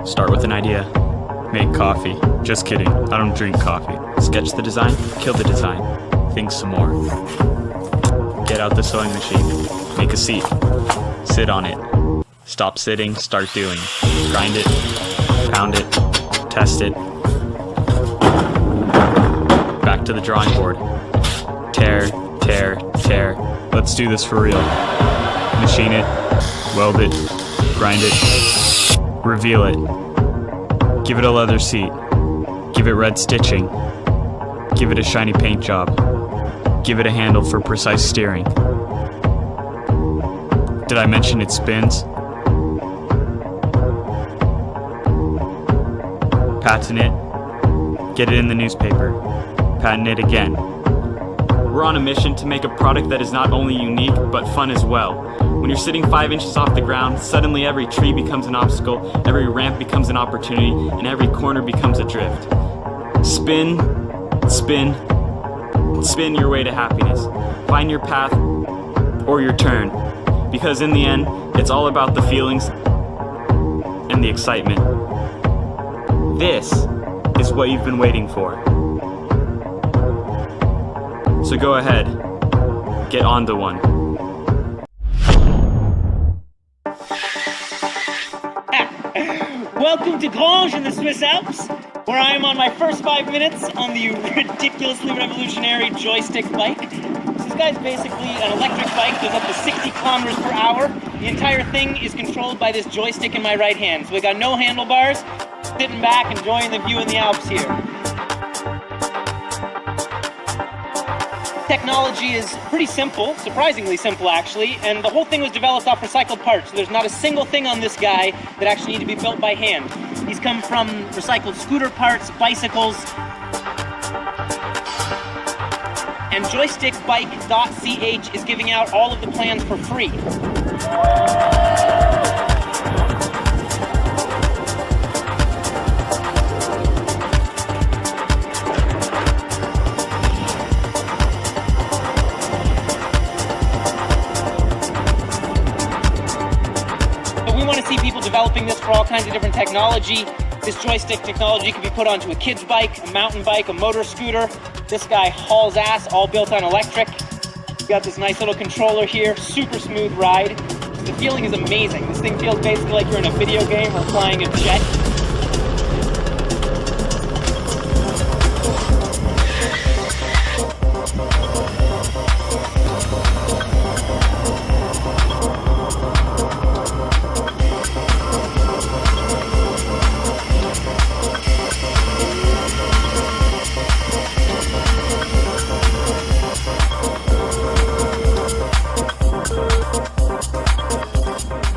Start with an idea. Make coffee. Just kidding, I don't drink coffee. Sketch the design, kill the design. Think some more. Get out the sewing machine. Make a seat. Sit on it. Stop sitting, start doing. Grind it, pound it, test it. Back to the drawing board. Tear, tear, tear. Let's do this for real. Machine it, weld it, grind it, reveal it. Give it a leather seat. Give it red stitching. Give it a shiny paint job. Give it a handle for precise steering. Did I mention it spins? Patent it. Get it in the newspaper. Patent it again. We're on a mission to make a product that is not only unique, but fun as well. When you're sitting 5 inches off the ground, suddenly every tree becomes an obstacle, every ramp becomes an opportunity, and every corner becomes a drift. Spin, spin, spin your way to happiness. Find your path or your turn, because in the end, it's all about the feelings and the excitement. This is what you've been waiting for. So go ahead, get on to one. Welcome to Grange in the Swiss Alps, where I am on my first 5 minutes on the ridiculously revolutionary joystick bike. This guy's basically an electric bike, goes up to 60 kilometers per hour. The entire thing is controlled by this joystick in my right hand. So we got no handlebars, sitting back, enjoying the view in the Alps here. Technology is pretty simple, surprisingly simple actually, and the whole thing was developed off recycled parts. So there's not a single thing on this guy that actually need to be built by hand. These come from recycled scooter parts, bicycles, and joystickbike.ch is giving out all of the plans for free. See people developing this for all kinds of different technology. This joystick technology can be put onto a kid's bike, a mountain bike, a motor scooter. This guy hauls ass, all built on electric. You got this nice little controller here, super smooth ride. The feeling is amazing. This thing feels basically like you're in a video game or flying a jet.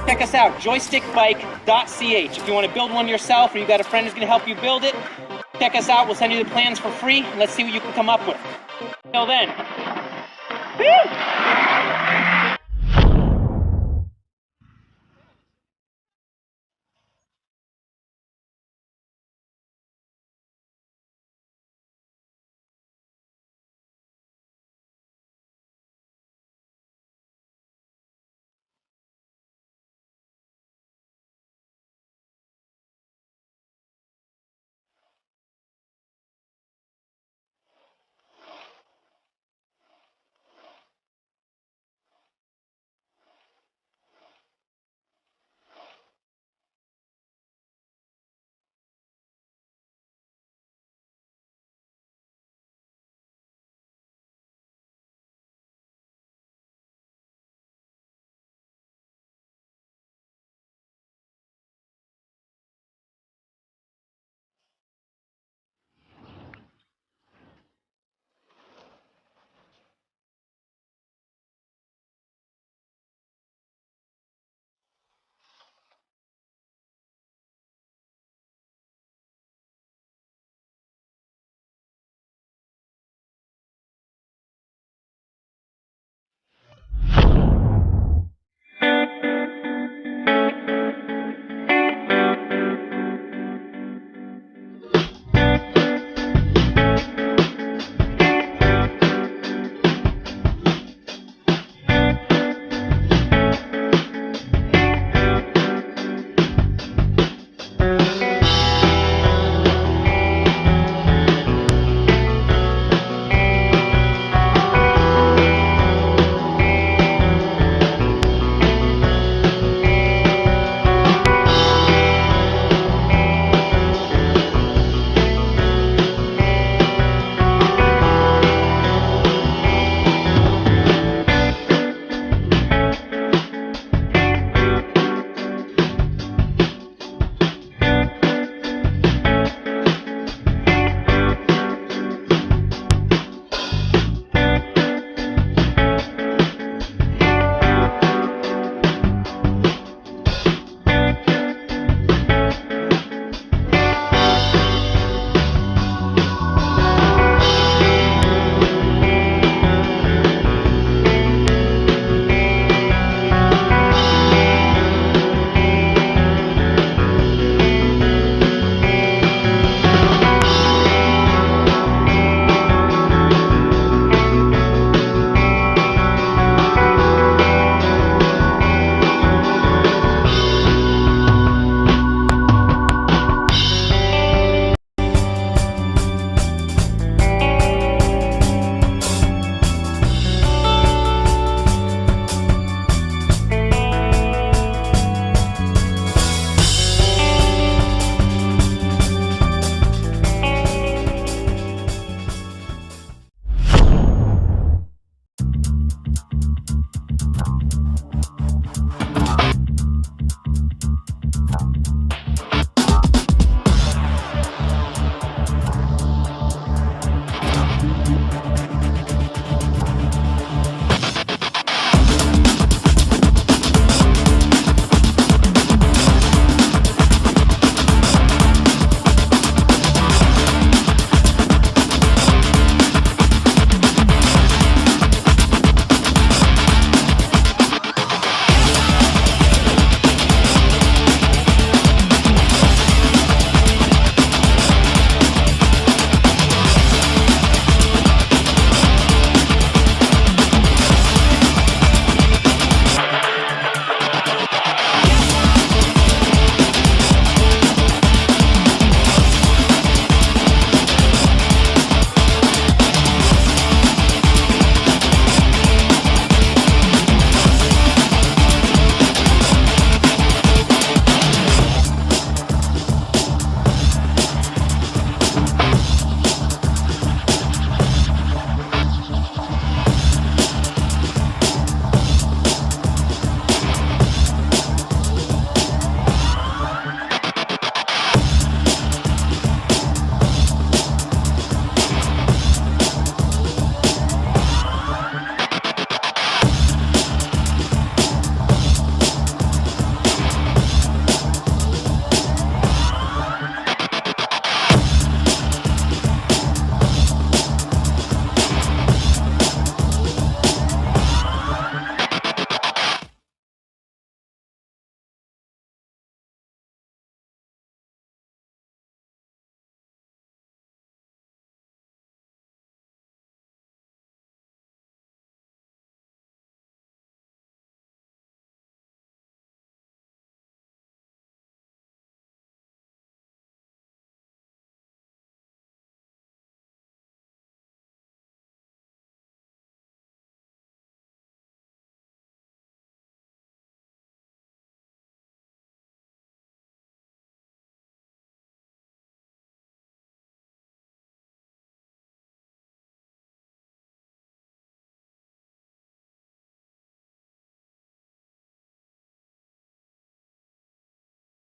Check us out, joystickbike.ch. If you want to build one yourself or you got a friend who's going to help you build it, check us out. We'll send you the plans for free. Let's see what you can come up with. Till then. Woo!